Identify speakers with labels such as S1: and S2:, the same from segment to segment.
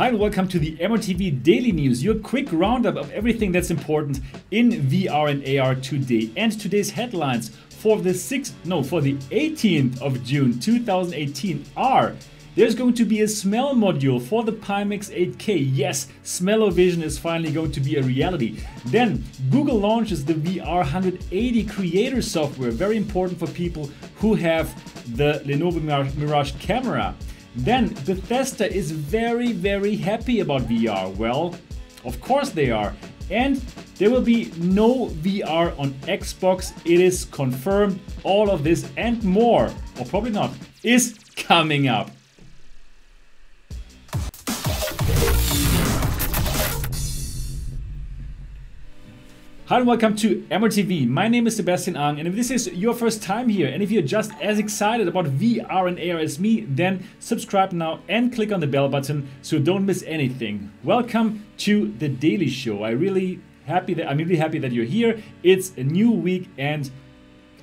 S1: Hi and welcome to the MRTV Daily News, your quick roundup of everything that's important in VR and AR today. And today's headlines for the 18th of June 2018 are: there's going to be a smell module for the Pimax-8K. Yes, smell-o-vision is finally going to be a reality. Then Google launches the VR180 Creator software, very important for people who have the Lenovo Mirage camera. Then Bethesda is very happy about VR. Well, of course they are. And there will be no VR on Xbox. It is confirmed. All of this and more, or probably not, is coming up. Hi and welcome to MRTV. My name is Sebastian Ang, and if this is your first time here and if you're just as excited about VR and AR as me, then subscribe now and click on the bell button so don't miss anything. Welcome to the Daily Show. I'm really happy that you're here. It's a new week and,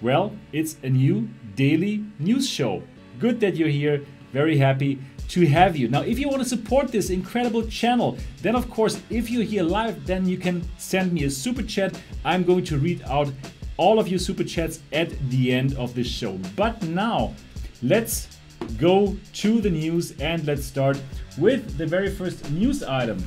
S1: well, it's a new daily news show. Good that you're here. Very happy to have you. Now, if you want to support this incredible channel, then of course, if you're here live, then you can send me a super chat. I'm going to read out all of your super chats at the end of this show. But now, let's go to the news and let's start with the very first news item.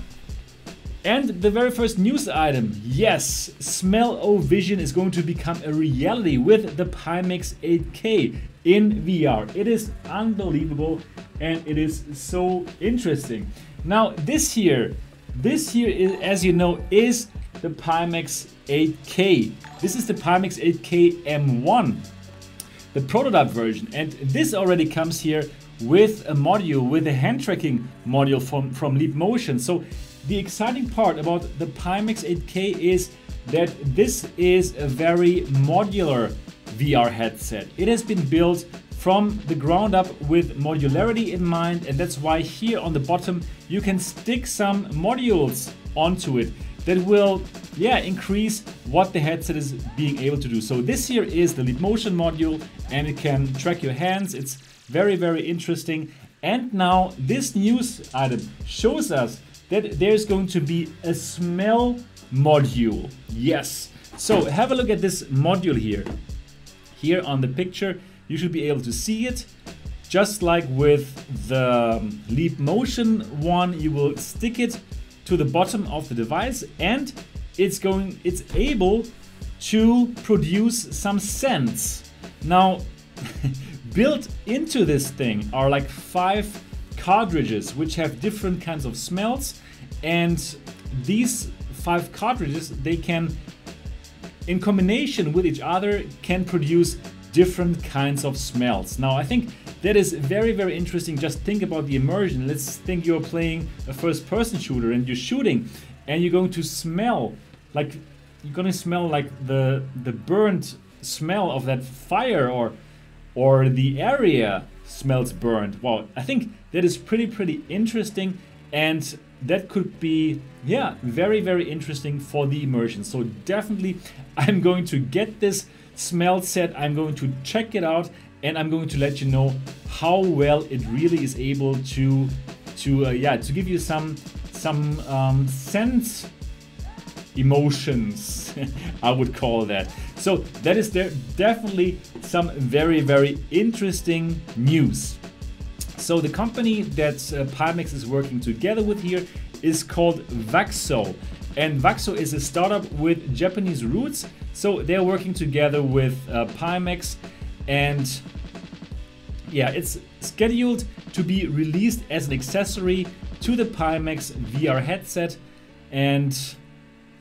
S1: And the very first news item, yes, smell-o-vision is going to become a reality with the Pimax-8K in VR. It is unbelievable and it is so interesting. Now this here is, as you know, is the Pimax-8K. This is the Pimax-8K M1, the prototype version, and this already comes here with a module, with a hand tracking module from Leap Motion. So the exciting part about the Pimax-8K is that this is a very modular VR headset. It has been built from the ground up with modularity in mind, and that's why here on the bottom you can stick some modules onto it that will increase what the headset is being able to do. So this here is the Leap Motion module and it can track your hands. It's very interesting. And now this news item shows us that there's going to be a smell module. Yes. So have a look at this module here. Here on the picture, you should be able to see it. Just like with the Leap Motion one, you will stick it to the bottom of the device and it's able to produce some scents. Now, built into this thing are like 5 cartridges which have different kinds of smells, and these 5 cartridges, they can, in combination with each other, can produce different kinds of smells. Now I think that is very interesting. Just think about the immersion. Let's think you're playing a first-person shooter and you're shooting and you're going to smell like the burnt smell of that fire, or the area smells burnt. Wow, I think that is pretty interesting, and that could be very interesting for the immersion. So definitely I'm going to get this smell set, I'm going to check it out, and I'm going to let you know how well it really is able to give you some sense emotions, I would call that. So that is definitely some very interesting news. So the company that Pimax is working together with here is called Vaxo. And Vaxo is a startup with Japanese roots. So they're working together with Pimax, and it's scheduled to be released as an accessory to the Pimax VR headset. And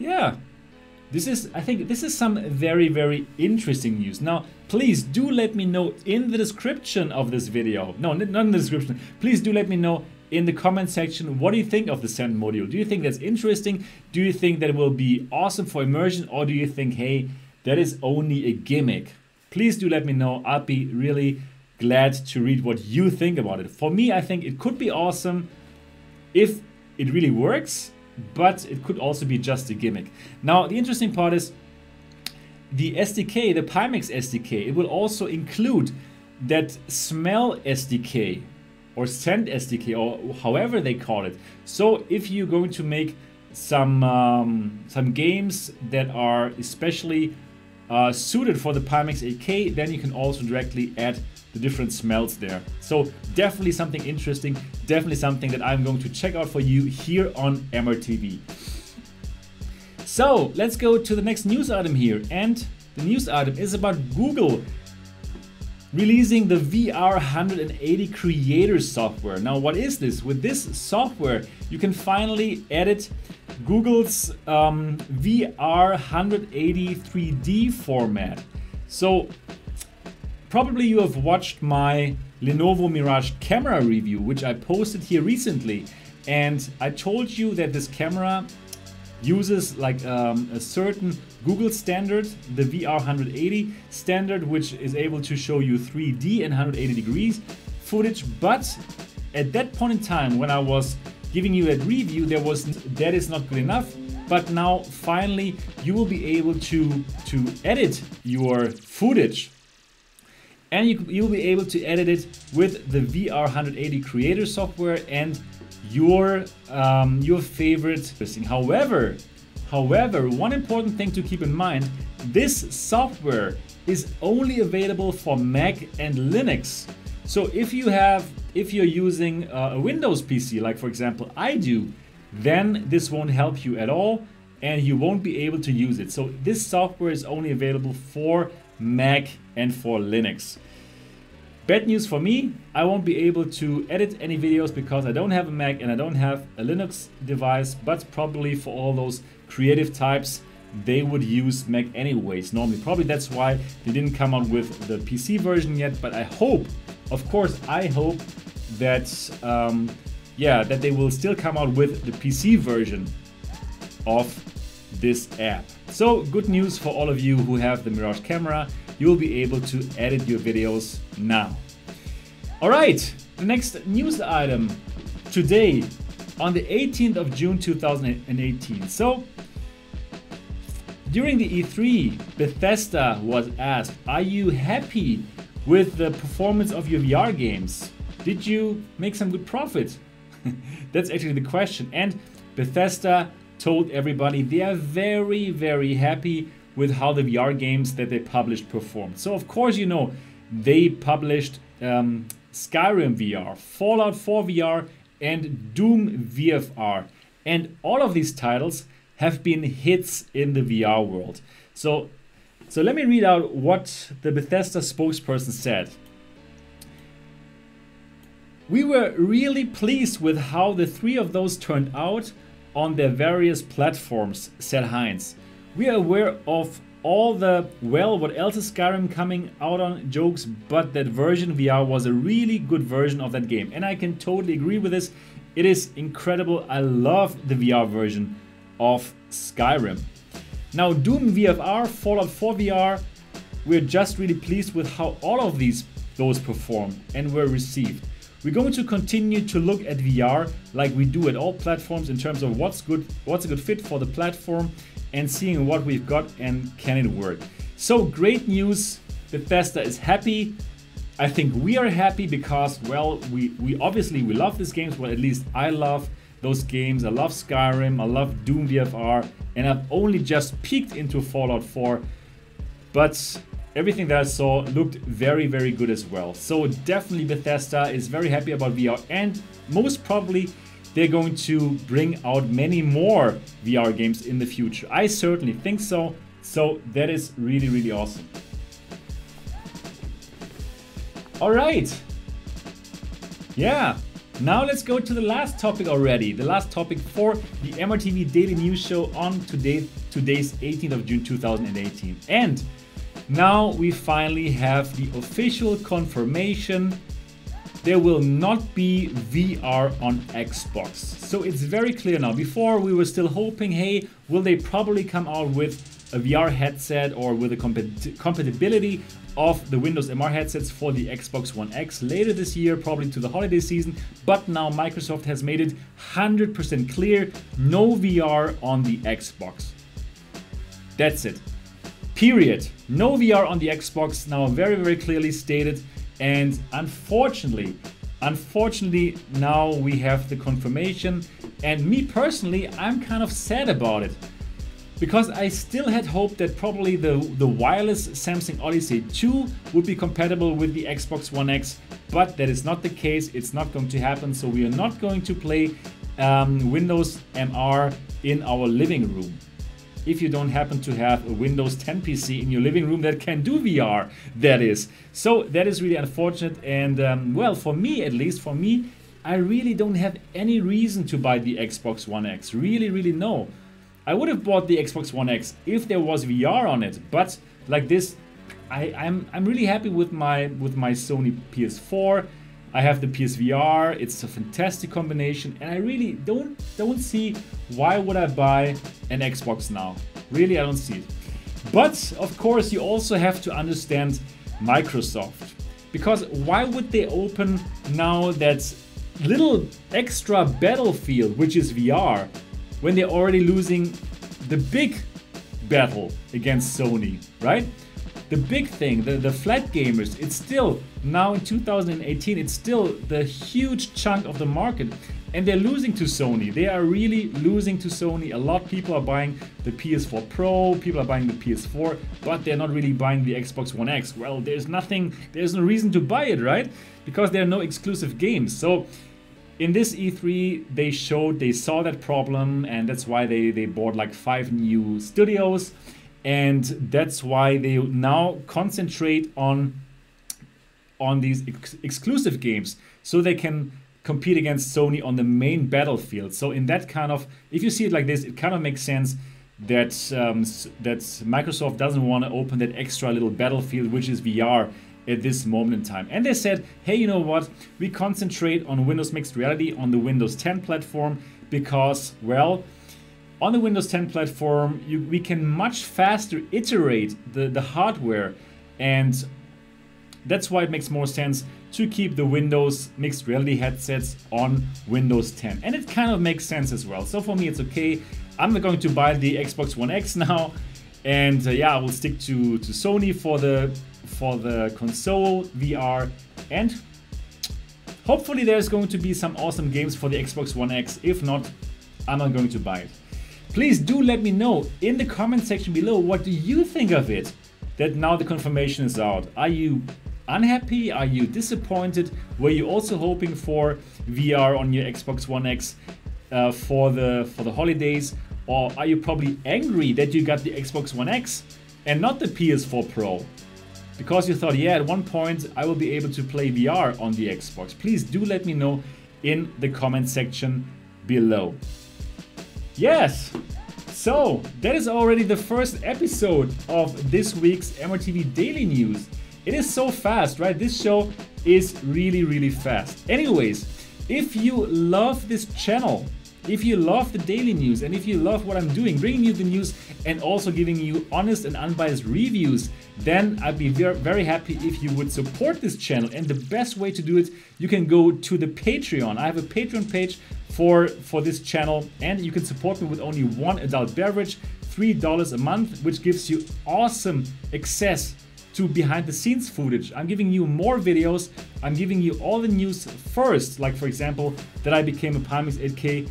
S1: I think this is some very interesting news. Now, please do let me know in the description of this video. No, not in the description. Please do let me know in the comment section, what do you think of the scent module? Do you think that's interesting? Do you think that it will be awesome for immersion? Or do you think, hey, that is only a gimmick? Please do let me know. I'll be really glad to read what you think about it. For me, I think it could be awesome if it really works, but it could also be just a gimmick. Now, the interesting part is the SDK, the Pimax SDK, it will also include that smell SDK. or Send SDK, or however they call it. So if you're going to make some games that are especially suited for the Pimax-8K, then you can also directly add the different smells there. So definitely something interesting, definitely something that I'm going to check out for you here on MRTV. So let's go to the next news item here, and the news item is about Google releasing the VR180 Creator software. Now, what is this? With this software, you can finally edit Google's VR180 3D format. So probably you have watched my Lenovo Mirage camera review, which I posted here recently, and I told you that this camera uses like a certain Google standard, the VR180 standard, which is able to show you 3D and 180 degrees footage. But at that point in time, when I was giving you that review, that is not good enough. But now finally you will be able to edit your footage, and you'll be able to edit it with the VR180 Creator software and your favorite thing. However, one important thing to keep in mind: this software is only available for Mac and Linux. So if you're using a Windows PC, like for example I do, then this won't help you at all, and you won't be able to use it. So this software is only available for Mac and for Linux. Bad news for me, I won't be able to edit any videos because I don't have a Mac and I don't have a Linux device, but probably for all those creative types, they would use Mac anyways. Normally, probably that's why they didn't come out with the PC version yet, but I hope, of course, I hope that, that they will still come out with the PC version of this app. So good news for all of you who have the Mirage camera. You'll be able to edit your videos now. All right, the next news item today on the 18th of June 2018. So during the E3, Bethesda was asked, are you happy with the performance of your VR games? Did you make some good profit? That's actually the question. And Bethesda told everybody they are very, very happy with how the VR games that they published performed. So of course, you know, they published Skyrim VR, Fallout 4 VR, and Doom VFR. And all of these titles have been hits in the VR world. So let me read out what the Bethesda spokesperson said. We were really pleased with how the three of those turned out on their various platforms, said Hines. We are aware of all the, well, what else is Skyrim coming out on jokes, but that version VR was a really good version of that game. And I can totally agree with this. It is incredible. I love the VR version of Skyrim. Now, Doom VFR, Fallout 4 VR, we're just really pleased with how all of those performed and were received. We're going to continue to look at VR like we do at all platforms in terms of what's a good fit for the platform, and seeing what we've got and can it work. So great news, Bethesda is happy. I think we are happy because, well, we obviously love these games. Well, at least I love those games. I love Skyrim, I love Doom VFR, and I've only just peeked into Fallout 4, but everything that I saw looked very, very good as well. So definitely Bethesda is very happy about VR, and most probably they're going to bring out many more VR games in the future. I certainly think so. So that is really, really awesome. All right. Yeah. Now let's go to the last topic already. The last topic for the MRTV Daily News Show on today's 18th of June 2018. And now we finally have the official confirmation. There will not be VR on Xbox. So it's very clear now. Before we were still hoping, hey, will they probably come out with a VR headset or with a compatibility of the Windows MR headsets for the Xbox One X later this year, probably to the holiday season. But now Microsoft has made it 100% clear, no VR on the Xbox. That's it. Period. No VR on the Xbox, now very, very clearly stated. And unfortunately, unfortunately, now we have the confirmation, and me personally, I'm kind of sad about it. Because I still had hoped that probably the wireless Samsung Odyssey 2 would be compatible with the Xbox One X, but that is not the case. It's not going to happen, so we are not going to play Windows MR in our living room. If you don't happen to have a Windows 10 PC in your living room that can do VR, that is. So that is really unfortunate, and well, for me at least, I really don't have any reason to buy the Xbox One X. Really no. I would have bought the Xbox One X if there was VR on it, but like this, I'm really happy with my Sony PS4. I have the PSVR. It's a fantastic combination, and I really don't see why would I buy an Xbox now. Really, I don't see it. But of course, you also have to understand Microsoft, because why would they open now that little extra battlefield, which is VR, when they're already losing the big battle against Sony, right? The big thing, the flat gamers, it's still, now in 2018, it's still the huge chunk of the market, and they're losing to Sony. They are really losing to Sony. A lot of people are buying the PS4 Pro, people are buying the PS4, but they're not really buying the Xbox One X. Well, there's no reason to buy it, right? Because there are no exclusive games. So in this E3, they saw that problem, and that's why they bought like 5 new studios, and that's why they now concentrate on these exclusive games, so they can compete against Sony on the main battlefield. So in that kind of, if you see it like this, it kind of makes sense that that Microsoft doesn't want to open that extra little battlefield, which is VR, at this moment in time. And they said, hey, you know what, we concentrate on Windows Mixed Reality on the Windows 10 platform, because, well, on the Windows 10 platform, we can much faster iterate the hardware, and that's why it makes more sense to keep the Windows Mixed Reality headsets on Windows 10. And it kind of makes sense as well. So for me, it's okay. I'm not going to buy the Xbox One X now, and yeah, I will stick to Sony for the console VR, and hopefully there's going to be some awesome games for the Xbox One X. If not, I'm not going to buy it. Please do let me know in the comment section below, what do you think of it, that now the confirmation is out? Are you unhappy? Are you disappointed? Were you also hoping for VR on your Xbox One X for the holidays? Or are you probably angry that you got the Xbox One X and not the PS4 Pro? Because you thought, yeah, at one point I will be able to play VR on the Xbox. Please do let me know in the comment section below. Yes, so that is already the first episode of this week's MRTV Daily News. It is so fast, right? This show is really fast. Anyways, if you love this channel, if you love the daily news, and if you love what I'm doing, bringing you the news and also giving you honest and unbiased reviews, then I'd be very happy if you would support this channel. And the best way to do it, you can go to the Patreon. I have a Patreon page for this channel, and you can support me with only 1 adult beverage, $3 a month, which gives you awesome access to behind the scenes footage. I'm giving you more videos. I'm giving you all the news first, like for example, that I became a Pimax-8K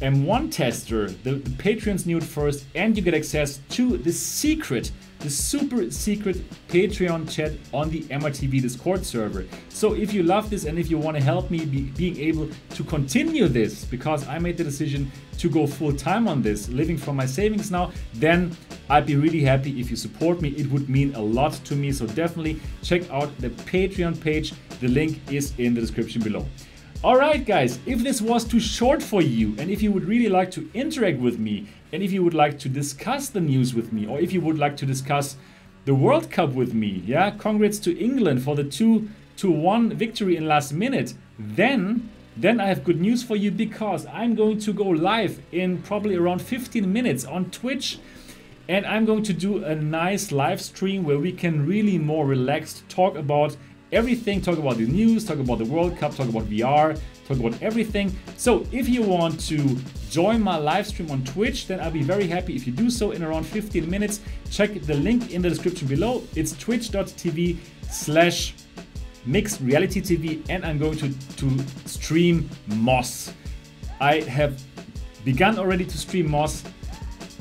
S1: M1 tester. The Patreons knew it first, and you get access to the super secret Patreon chat on the MRTV Discord server. So if you love this and if you want to help me being able to continue this, because I made the decision to go full time on this, living from my savings now, then I'd be really happy if you support me. It would mean a lot to me. So definitely check out the Patreon page. The link is in the description below. Alright guys, if this was too short for you, and if you would really like to interact with me, and if you would like to discuss the news with me, or if you would like to discuss the World Cup with me, yeah, congrats to England for the 2-1 victory in last minute, then I have good news for you, because I'm going to go live in probably around 15 minutes on Twitch, and I'm going to do a nice live stream where we can really more relaxed talk about everything, talk about the news, talk about the World Cup, talk about VR, talk about everything. So if you want to join my live stream on Twitch, then I'll be very happy if you do so in around 15 minutes. Check the link in the description below. It's twitch.tv/, Mixed Reality TV, and I'm going to stream Moss. I have begun already to stream Moss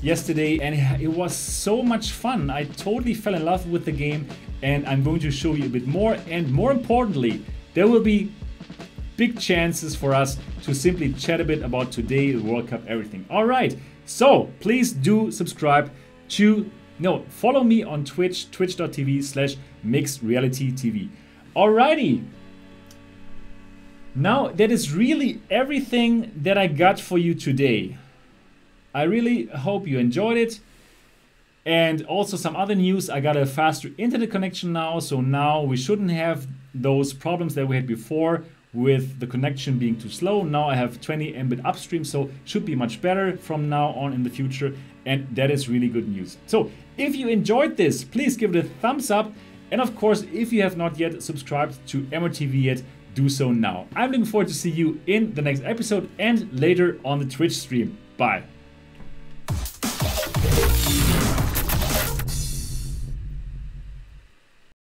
S1: yesterday, and it was so much fun. I totally fell in love with the game, and I'm going to show you a bit more. And more importantly, there will be big chances for us to simply chat a bit about today, the World Cup, everything. All right, so please do subscribe to, follow me on Twitch, twitch.tv/mixedrealitytv. Alrighty. Now that is really everything that I got for you today. I really hope you enjoyed it. And also some other news, I got a faster internet connection now, so now we shouldn't have those problems that we had before with the connection being too slow. Now I have 20 Mbit upstream, so should be much better from now on in the future, and that is really good news. So if you enjoyed this, please give it a thumbs up, and of course, if you have not yet subscribed to MRTV yet, do so now. I'm looking forward to see you in the next episode and later on the Twitch stream. Bye.